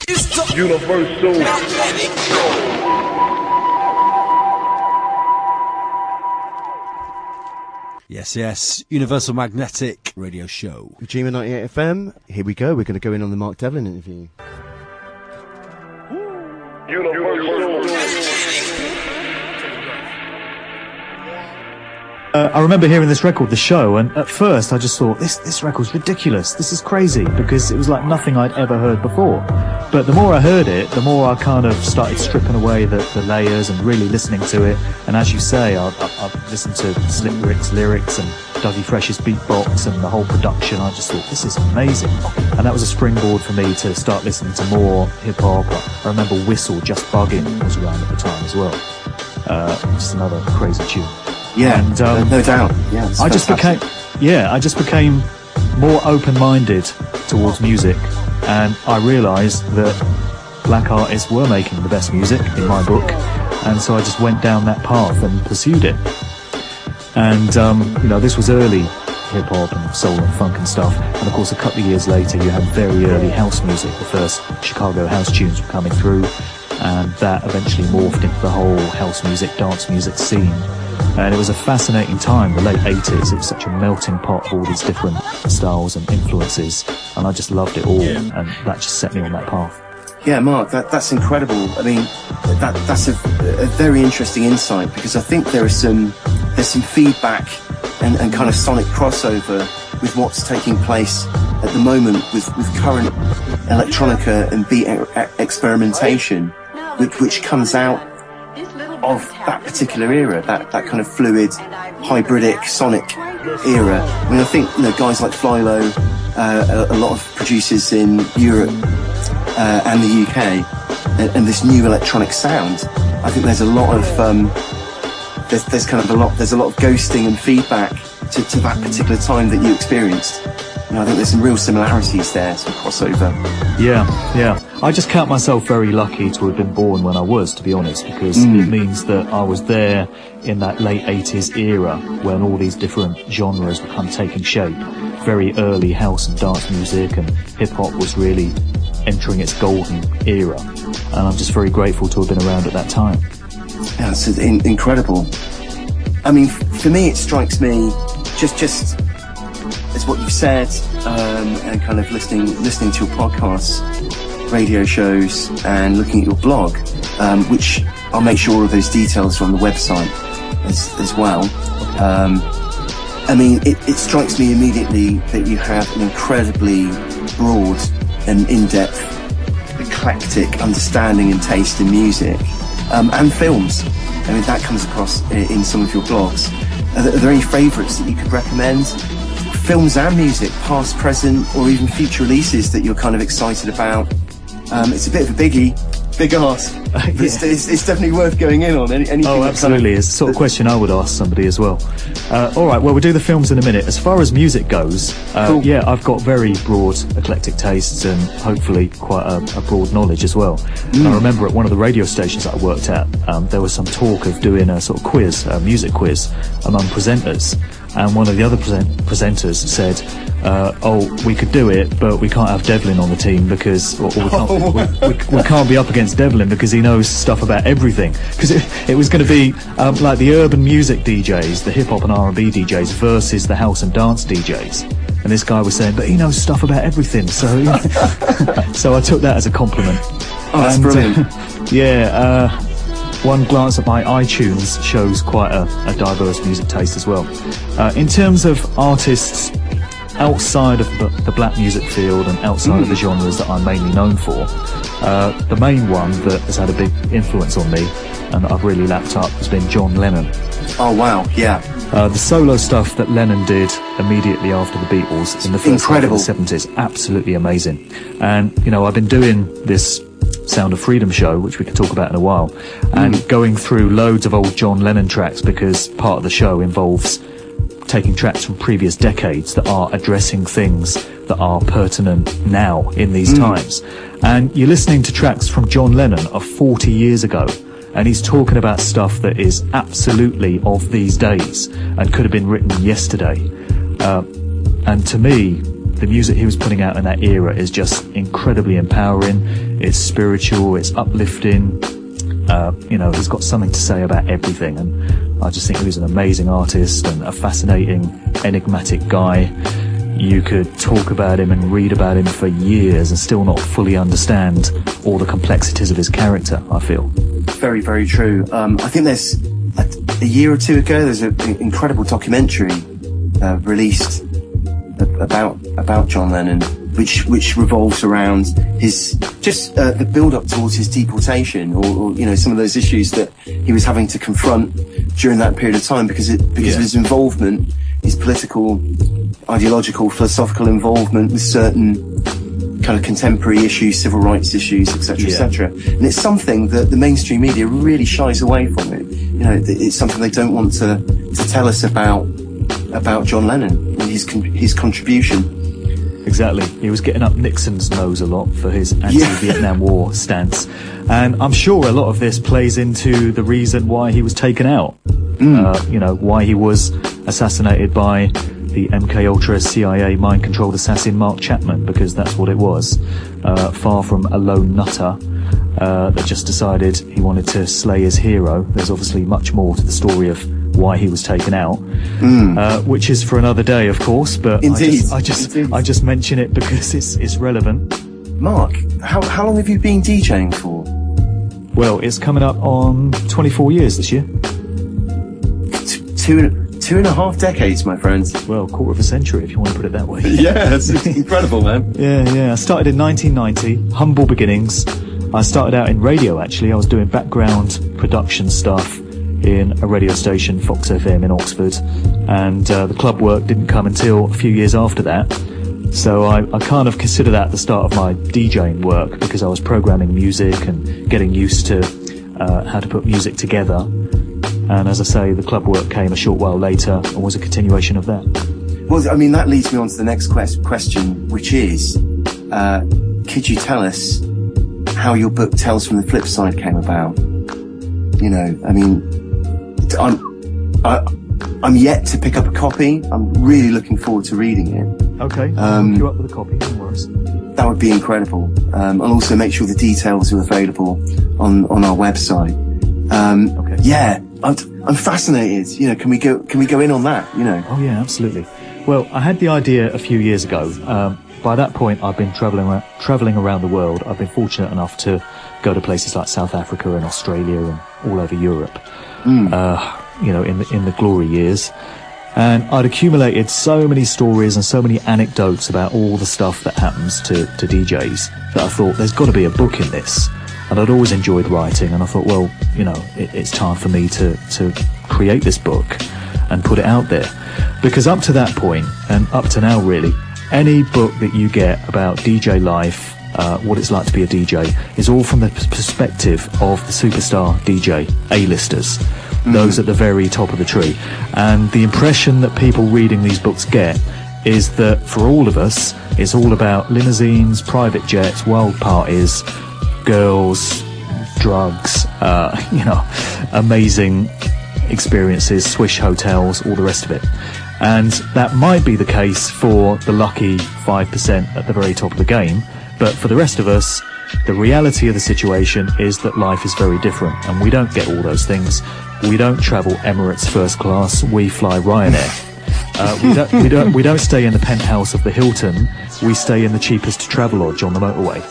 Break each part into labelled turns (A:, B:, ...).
A: Universal.
B: Yes, Universal Magnetic Radio Show.
C: Ujima 98 FM, here we go. We're going to go in on the Mark Devlin interview.
D: I remember hearing this record, The Show, and at first I just thought, this record's ridiculous, this is crazy, because it was like nothing I'd ever heard before. But the more I heard it, the more I kind of started stripping away the layers and really listening to it. And as you say, I've listened to Slick Rick's lyrics and Dougie Fresh's beatbox and the whole production. I just thought, this is amazing. And that was a springboard for me to start listening to more hip-hop. I remember Whistle, Just Buggin' was around at the time as well. Just another crazy tune.
C: Yeah,
D: and,
C: no doubt. Yeah,
D: I just became more open-minded towards music, and I realised that black artists were making the best music in my book, and so I just went down that path and pursued it. And this was early hip-hop and soul and funk and stuff, and of course a couple of years later you had very early house music. The first Chicago house tunes were coming through, and that eventually morphed into the whole house music, dance music scene. And it was a fascinating time, the late 80s. It was such a melting pot of all these different styles and influences, and I just loved it all, and that just set me on that path.
C: Yeah, Mark, that's incredible. I mean, that's a very interesting insight, because I think there's some feedback and kind of sonic crossover with what's taking place at the moment with current electronica and beat experimentation, which comes out of that particular era, that kind of fluid, hybridic, sonic era. I mean, I think guys like Flylo, a lot of producers in Europe and the UK, and this new electronic sound. I think there's a lot of there's a lot of ghosting and feedback to that particular time that you experienced. I think there's some real similarities there, some crossover.
D: Yeah. I just count myself very lucky to have been born when I was, to be honest, because it means that I was there in that late 80s era when all these different genres were kind of taking shape. Very early house and dance music, and hip-hop was really entering its golden era. And I'm just very grateful to have been around at that time.
C: Yeah, it's incredible. I mean, for me, it strikes me just as what you said, and kind of listening to your podcasts, radio shows, and looking at your blog, which I'll make sure all of those details are on the website as well. I mean, it strikes me immediately that you have an incredibly broad and in-depth, eclectic understanding and taste in music, and films. I mean, that comes across in some of your blogs. Are there any favourites that you could recommend? Films and music, past, present, or even future releases that you're kind of excited about? It's a bit of a big ask. Yeah. It's definitely worth going in on. Anything
D: absolutely. It's the sort of question I would ask somebody as well. All right, well, we'll do the films in a minute. As far as music goes, cool. Yeah, I've got very broad, eclectic tastes and hopefully quite a broad knowledge as well. I remember at one of the radio stations that I worked at, there was some talk of doing a sort of quiz, a music quiz among presenters. And one of the other presenters said, we could do it, but we can't have Devlin on the team because we can't be up against Devlin because he knows stuff about everything. Because it was going to be like the urban music DJs, the hip-hop and R&B DJs versus the house and dance DJs. And this guy was saying, but he knows stuff about everything. So so I took that as a compliment.
C: Oh, that's brilliant.
D: One glance at my iTunes shows quite a diverse music taste as well. In terms of artists outside of the black music field and outside of the genres that I'm mainly known for, the main one that has had a big influence on me and that I've really lapped up has been John Lennon.
C: Oh wow, yeah.
D: The solo stuff that Lennon did immediately after the Beatles in the first half of the 70s, absolutely amazing. And I've been doing this Sound of Freedom show, which we can talk about in a while, and going through loads of old John Lennon tracks, because part of the show involves taking tracks from previous decades that are addressing things that are pertinent now in these times. And you're listening to tracks from John Lennon of 40 years ago, and he's talking about stuff that is absolutely of these days and could have been written yesterday. And to me, the music he was putting out in that era is just incredibly empowering. It's spiritual, it's uplifting. He's got something to say about everything, and I just think he was an amazing artist and a fascinating, enigmatic guy. You could talk about him and read about him for years and still not fully understand all the complexities of his character, I feel.
C: Very, very true. I think there's a year or two ago, there's an incredible documentary released about John Lennon, which revolves around his the build-up towards his deportation, or some of those issues that he was having to confront during that period of time because of his involvement, his political, ideological, philosophical involvement with certain kind of contemporary issues, civil rights issues, etc., etc. And it's something that the mainstream media really shies away from it. It's something they don't want to tell us about John Lennon and his contribution.
D: Exactly. He was getting up Nixon's nose a lot for his anti-Vietnam War stance. And I'm sure a lot of this plays into the reason why he was taken out. Why he was assassinated by the MK-Ultra CIA mind-controlled assassin Mark Chapman, because that's what it was. Far from a lone nutter that just decided he wanted to slay his hero. There's obviously much more to the story of why he was taken out, which is for another day, of course. But
C: Indeed.
D: I just mention it because it's relevant.
C: Mark, how long have you been DJing for?
D: Well, it's coming up on 24 years this year.
C: Two and a half decades, my friend.
D: Well, quarter of a century, if you want to put it that way.
C: Yeah, it's incredible, man.
D: Yeah. I started in 1990, humble beginnings. I started out in radio, actually. I was doing background production stuff in a radio station, Fox FM in Oxford, and the club work didn't come until a few years after that. So I kind of consider that the start of my DJing work, because I was programming music and getting used to how to put music together. And as I say, the club work came a short while later and was a continuation of that.
C: Well, I mean, that leads me on to the next question, which is, could you tell us how your book Tales from the Flip Side came about? I mean, I'm yet to pick up a copy. I'm really looking forward to reading it.
D: Okay, I'll hook you up with a copy, no worries.
C: That would be incredible. I'll also make sure the details are available on our website.
D: Okay.
C: Yeah, I'm fascinated. Can we go in on that?
D: Oh yeah, absolutely. Well, I had the idea a few years ago. By that point, I've been traveling around the world. I've been fortunate enough to go to places like South Africa and Australia and all over Europe. In the glory years. And I'd accumulated so many stories and so many anecdotes about all the stuff that happens to DJs that I thought there's got to be a book in this. And I'd always enjoyed writing, and I thought, well, it's time for me to create this book and put it out there. Because up to that point, and up to now really, any book that you get about DJ life, what it's like to be a DJ, is all from the perspective of the superstar DJ, A-listers, those at the very top of the tree. And the impression that people reading these books get is that for all of us, it's all about limousines, private jets, wild parties, girls, drugs, amazing experiences, swish hotels, all the rest of it. And that might be the case for the lucky 5% at the very top of the game, but for the rest of us, the reality of the situation is that life is very different, and we don't get all those things. We don't travel Emirates first class, we fly Ryanair. We don't stay in the penthouse of the Hilton, we stay in the cheapest travel lodge on the motorway.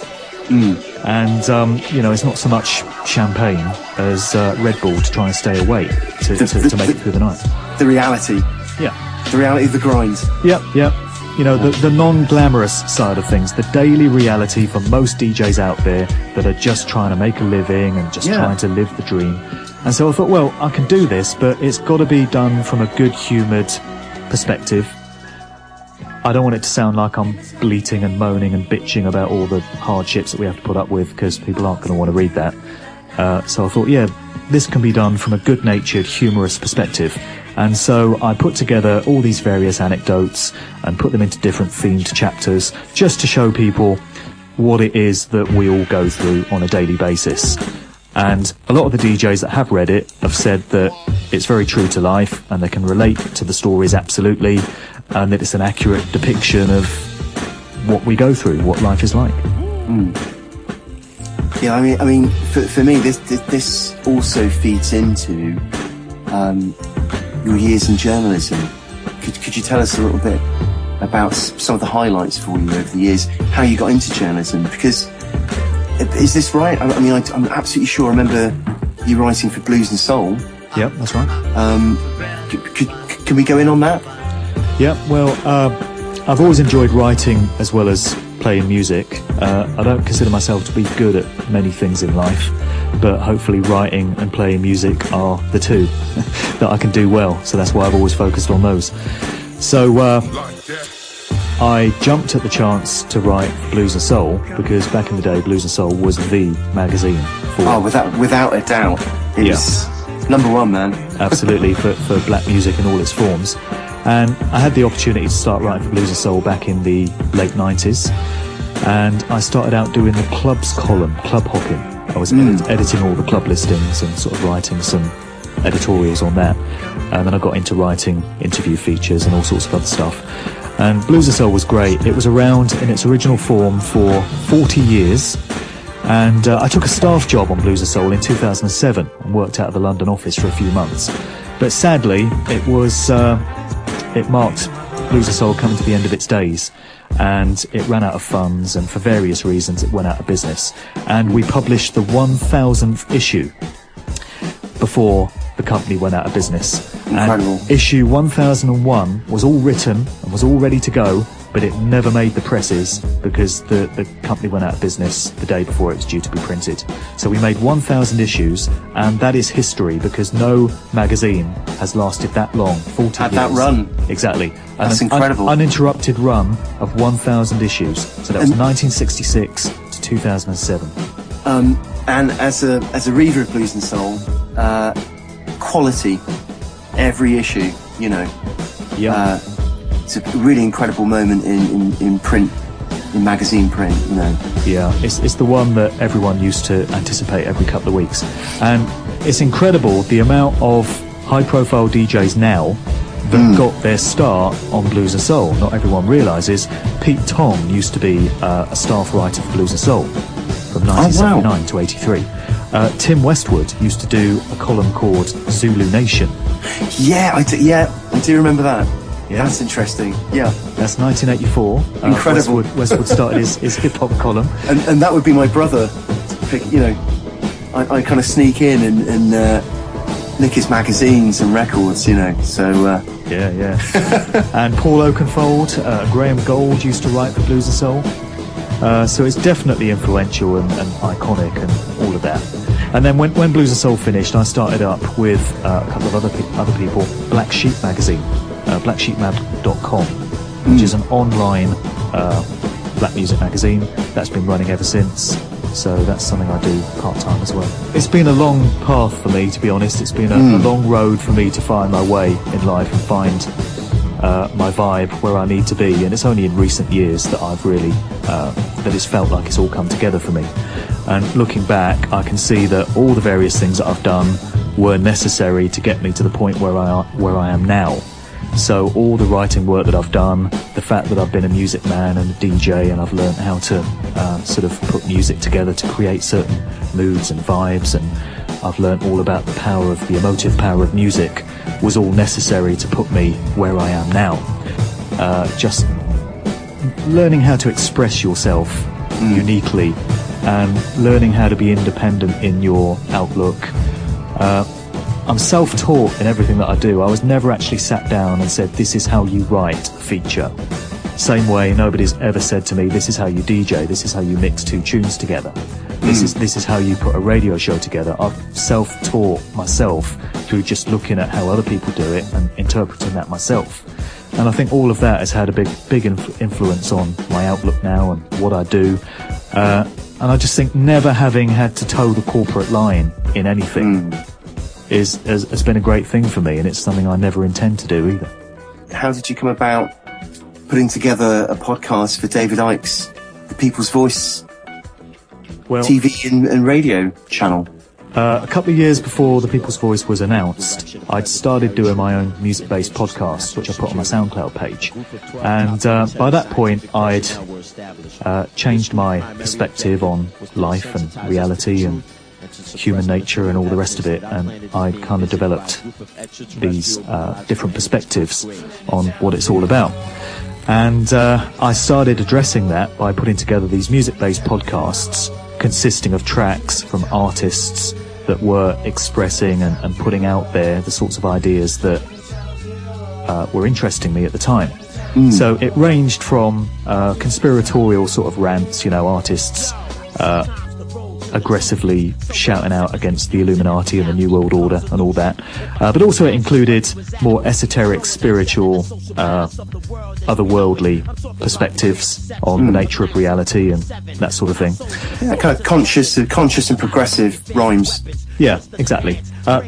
D: And it's not so much champagne as Red Bull to try and stay awake to make it through the night.
C: The reality.
D: Yeah.
C: The reality of the grind.
D: Yep. The non-glamorous side of things, the daily reality for most DJs out there that are just trying to make a living and just trying to live the dream. And so I thought, well, I can do this, but it's got to be done from a good-humoured perspective. I don't want it to sound like I'm bleating and moaning and bitching about all the hardships that we have to put up with, because people aren't going to want to read that. So I thought, this can be done from a good-natured, humorous perspective. And so I put together all these various anecdotes and put them into different themed chapters, just to show people what it is that we all go through on a daily basis. And a lot of the DJs that have read it have said that it's very true to life, and they can relate to the stories absolutely, and that it's an accurate depiction of what we go through, what life is like.
C: Yeah, I mean, for me, this also feeds into your years in journalism. Could you tell us a little bit about some of the highlights for you over the years, how you got into journalism? Because, is this right? I mean, I'm absolutely sure I remember you writing for Blues and Soul.
D: Yep, that's right.
C: Can we go in on that?
D: Yeah, well, I've always enjoyed writing as well as playing music. I don't consider myself to be good at many things in life, but hopefully writing and playing music are the two that I can do well, so that's why I've always focused on those. So I jumped at the chance to write for Blues and Soul, because back in the day Blues and Soul was the magazine for...
C: without a doubt. It's number one, man.
D: Absolutely, for black music in all its forms. And I had the opportunity to start writing for Blues and Soul back in the late 90s. And I started out doing the clubs column, club hopping. I was editing all the club listings and sort of writing some editorials on that. And then I got into writing interview features and all sorts of other stuff. And Blues and Soul was great. It was around in its original form for 40 years. And I took a staff job on Blues and Soul in 2007 and worked out of the London office for a few months. But sadly, it marked Blues and Soul coming to the end of its days, and it ran out of funds, and for various reasons it went out of business. And we published the 1000th issue before the company went out of business.
C: Incredible.
D: And issue 1001 was all written and was all ready to go, but it never made the presses because the company went out of business the day before it was due to be printed. So we made 1000 issues, and that is history, because no magazine has lasted that long, 40 years.
C: Had that run.
D: Exactly.
C: That's incredible.
D: Uninterrupted run of 1000 issues. So that was 1966 to 2007.
C: And as a reader of Blues and Soul, quality, every issue, you know.
D: Yeah.
C: It's a really incredible moment in print, in magazine print, you know.
D: Yeah, it's the one that everyone used to anticipate every couple of weeks. And it's incredible the amount of high-profile DJs now that got their start on Blues and Soul. Not everyone realises Pete Tong used to be a staff writer for Blues and Soul from 1979 to 83. Tim Westwood used to do a column called Zulu Nation.
C: Yeah, I do remember that.
D: Yeah.
C: That's interesting. Yeah.
D: That's 1984.
C: Incredible.
D: Westwood started his hip-hop column.
C: And that would be my brother. You know, I kind of sneak in and nick his magazines and records, you know, so...
D: Yeah. And Paul Oakenfold, Graham Gold used to write for Blues and Soul. So it's definitely influential and iconic and all of that. And then when Blues and Soul finished, I started up with a couple of other people, Black Sheep magazine. blacksheepmag.com, which is an online black music magazine that's been running ever since. So that's something I do part-time as well. It's been a long path for me, to be honest. It's been a long road for me to find my way in life and find my vibe where I need to be. And it's only in recent years that I've really, that it's felt like it's all come together for me. And looking back, I can see that all the various things that I've done were necessary to get me to the point where I am now. So all the writing work that I've done, the fact that I've been a music man and a DJ, and I've learned how to sort of put music together to create certain moods and vibes, and I've learned all about the power of the emotive power of music, was all necessary to put me where I am now. Just learning how to express yourself uniquely, and learning how to be independent in your outlook. I'm self-taught in everything that I do. I was never actually sat down and said, this is how you write a feature. Same way nobody's ever said to me, this is how you DJ, this is how you mix two tunes together. This is how you put a radio show together. I've self-taught myself through just looking at how other people do it and interpreting that myself. And I think all of that has had a big influence on my outlook now and what I do. And I just think never having had to toe the corporate line in anything has been a great thing for me, and it's something I never intend to do either.
C: How did you come about putting together a podcast for David Icke's The People's Voice TV and radio channel?
D: A couple of years before The People's Voice was announced, I'd started doing my own music-based podcast, which I put on my SoundCloud page. And by that point, I'd changed my perspective on life and reality and human nature and all the rest of it, and I'd kind of developed these different perspectives on what it's all about. And I started addressing that by putting together these music-based podcasts consisting of tracks from artists that were expressing and putting out there the sorts of ideas that were interesting me at the time. So it ranged from conspiratorial sort of rants, you know, artists aggressively shouting out against the Illuminati and the New World Order and all that, but also it included more esoteric, spiritual, otherworldly perspectives on the nature of reality and that sort of thing.
C: Yeah, kind of conscious and progressive rhymes.
D: Yeah, exactly.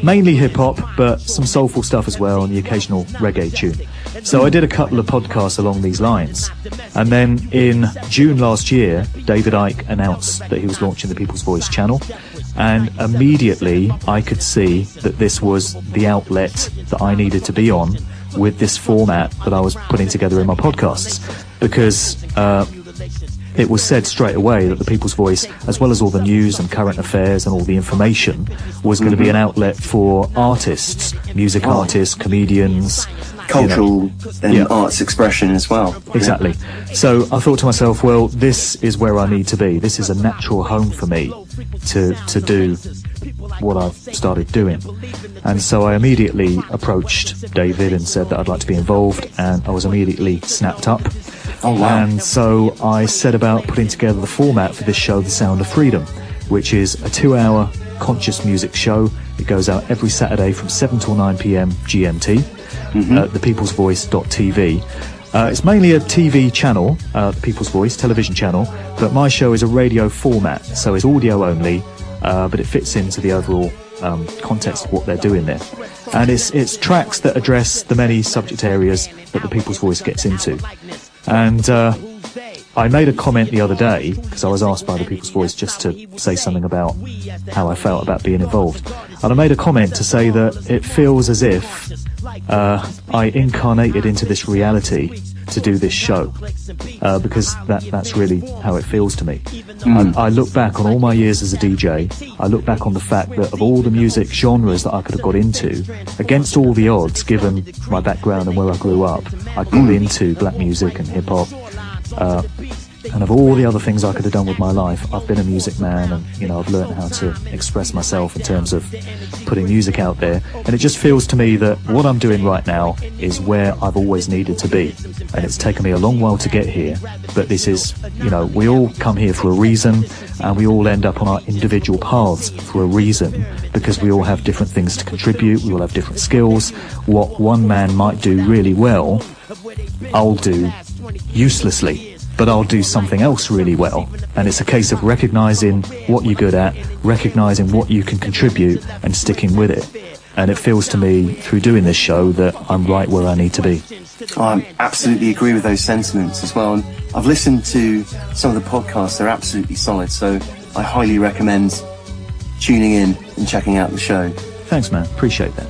D: Mainly hip-hop, but some soulful stuff as well, and the occasional reggae tune. So I did a couple of podcasts along these lines. And then in June last year, David Icke announced that he was launching the People's Voice channel. And immediately I could see that this was the outlet that I needed to be on with this format that I was putting together in my podcasts. Because it was said straight away that the People's Voice, as well as all the news and current affairs and all the information, was going to be an outlet for artists, music artists, comedians,
C: cultural and arts expression as well.
D: Exactly. So I thought to myself, well, this is where I need to be. This is a natural home for me to do what I've started doing. And so I immediately approached David and said that I'd like to be involved, and I was immediately snapped up.
C: Oh, wow.
D: And so I set about putting together the format for this show, The Sound of Freedom, which is a 2-hour conscious music show. It goes out every Saturday from 7 till 9 p.m. GMT at thepeoplesvoice.tv. It's mainly a TV channel, The People's Voice television channel, but my show is a radio format, so it's audio only, but it fits into the overall context of what they're doing there. And it's tracks that address the many subject areas that The People's Voice gets into. And I made a comment the other day, because I was asked by The People's Voice just to say something about how I felt about being involved. And I made a comment to say that it feels as if I incarnated into this reality to do this show, because that's really how it feels to me. I look back on all my years as a DJ. I look back on the fact that of all the music genres that I could have got into, against all the odds, given my background and where I grew up, I got into black music and hip-hop. And of all the other things I could have done with my life, I've been a music man, and you know, I've learned how to express myself in terms of putting music out there. And it just feels to me that what I'm doing right now is where I've always needed to be. And it's taken me a long while to get here, but this is, you know, we all come here for a reason, and we all end up on our individual paths for a reason, because we all have different things to contribute, we all have different skills. What one man might do really well, I'll do uselessly, but I'll do something else really well. And it's a case of recognising what you're good at, recognising what you can contribute, and sticking with it. And it feels to me, through doing this show, that I'm right where I need to be.
C: I absolutely agree with those sentiments as well. And I've listened to some of the podcasts, they're absolutely solid, so I highly recommend tuning in and checking out the show.
D: Thanks, man. Appreciate that.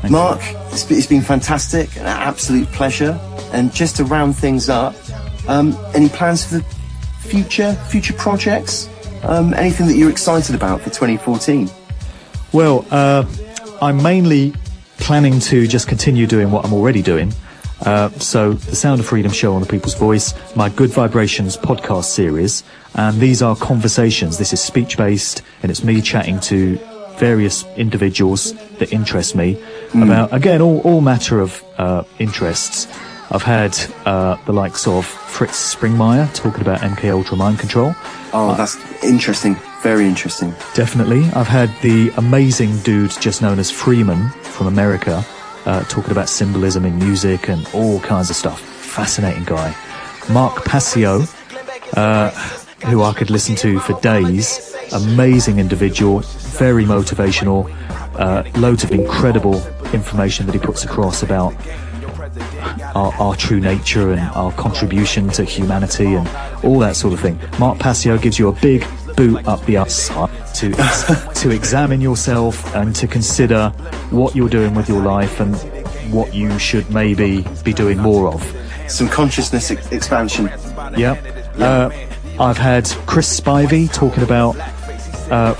D: Thank
C: Mark, it's been fantastic, an absolute pleasure. And just to round things up, any plans for the future projects? Anything that you're excited about for 2014?
D: Well, I'm mainly planning to just continue doing what I'm already doing. So the Sound of Freedom show on The People's Voice, my Good Vibrations podcast series, and these are conversations. This is speech-based, and it's me chatting to various individuals that interest me about, again, all matter of interests. I've had the likes of Fritz Springmeier talking about MK Ultra mind control.
C: Oh, that's interesting. Very interesting.
D: Definitely. I've had the amazing dude just known as Freeman from America talking about symbolism in music and all kinds of stuff. Fascinating guy. Mark Passio, who I could listen to for days. Amazing individual, very motivational, loads of incredible information that he puts across about our true nature and our contribution to humanity and all that sort of thing. Mark Passio gives you a big boot up the upside, to examine yourself and to consider what you're doing with your life and what you should maybe be doing more of.
C: Some consciousness expansion.
D: Yeah. I've had Chris Spivey talking about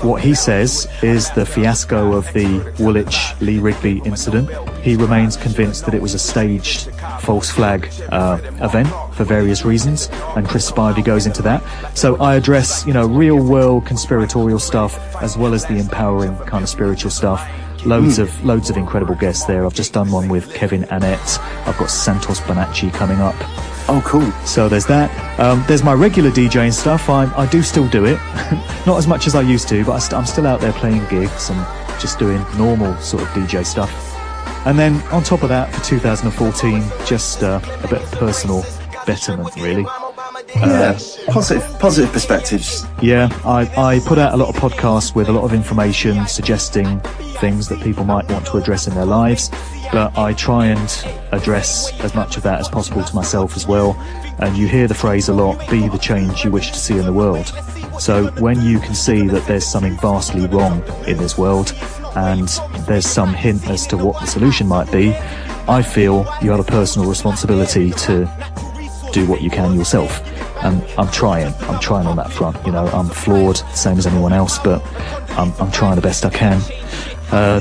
D: what he says is the fiasco of the Woolwich-Lee Rigby incident. He remains convinced that it was a staged false flag event for various reasons, and Chris Spivey goes into that. So I address, real-world conspiratorial stuff as well as the empowering kind of spiritual stuff. Loads of incredible guests there. I've just done one with Kevin Annett. I've got Santos Bonacci coming up.
C: Oh, cool.
D: So there's that. There's my regular DJing stuff. I do still do it. Not as much as I used to, but I'm still out there playing gigs and just doing normal sort of DJ stuff. And then on top of that, for 2014, just a bit of personal betterment, really.
C: Positive perspectives.
D: Yeah, I put out a lot of podcasts with a lot of information suggesting things that people might want to address in their lives, but I try and address as much of that as possible to myself as well. And you hear the phrase a lot, be the change you wish to see in the world. So when you can see that there's something vastly wrong in this world and there's some hint as to what the solution might be, I feel you have a personal responsibility to do what you can yourself. And I'm trying on that front. I'm flawed, same as anyone else, but I'm trying the best I can.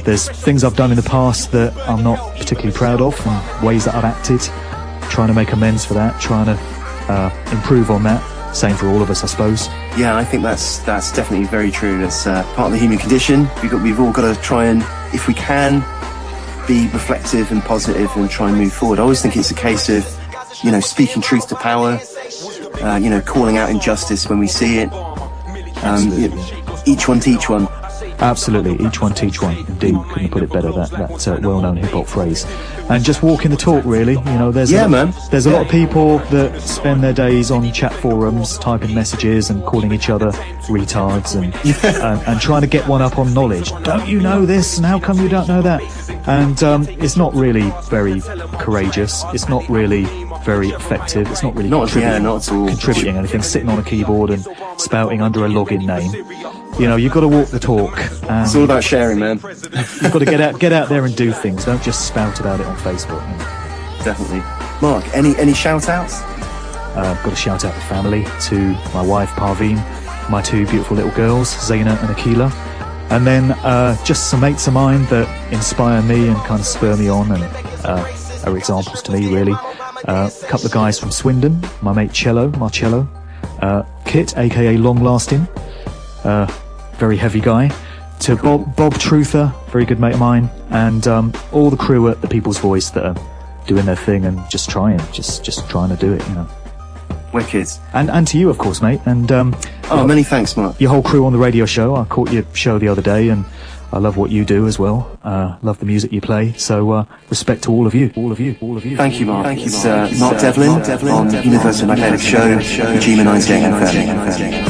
D: There's things I've done in the past that I'm not particularly proud of, and ways that I've acted, trying to make amends for that, trying to improve on that. Same for all of us, I suppose.
C: Yeah, I think that's definitely very true. That's part of the human condition. We've all got to try and, if we can, be reflective and positive and try and move forward. I always think it's a case of, speaking truth to power, calling out injustice when we see it. Each one teach one.
D: Absolutely, each one teach one. Indeed, couldn't put it better, that well-known hip-hop phrase. And just walking the talk, really. There's a lot of people that spend their days on chat forums, typing messages and calling each other retards and trying to get one up on knowledge. Don't you know this? And how come you don't know that? And it's not really very courageous. It's not really very effective. It's not really contributing anything. Sitting on a keyboard and spouting under a login name. You've got to walk the talk.
C: It's all about sharing, man.
D: You've got to get out there and do things. Don't just spout about it on Facebook.
C: Definitely. Mark, any shout-outs?
D: I've got to shout out the family, to my wife Parveen, my two beautiful little girls, Zaina and Akila, and then just some mates of mine that inspire me and kind of spur me on and are examples to me, really. A couple of guys from Swindon, my mate Marcello, Kit, aka Long Lasting, very heavy guy, to Bob Truther, very good mate of mine, and all the crew at the People's Voice that are doing their thing and just trying to do it,
C: Wicked.
D: And to you, of course, mate. And
C: many thanks, Mark.
D: Your whole crew on the radio show. I caught your show the other day, and I love what you do as well. Love the music you play. So respect to all of you.
C: Thank you, Mark. It's Mark Devlin on Universal Magnetic Show, Ujima 98 FM.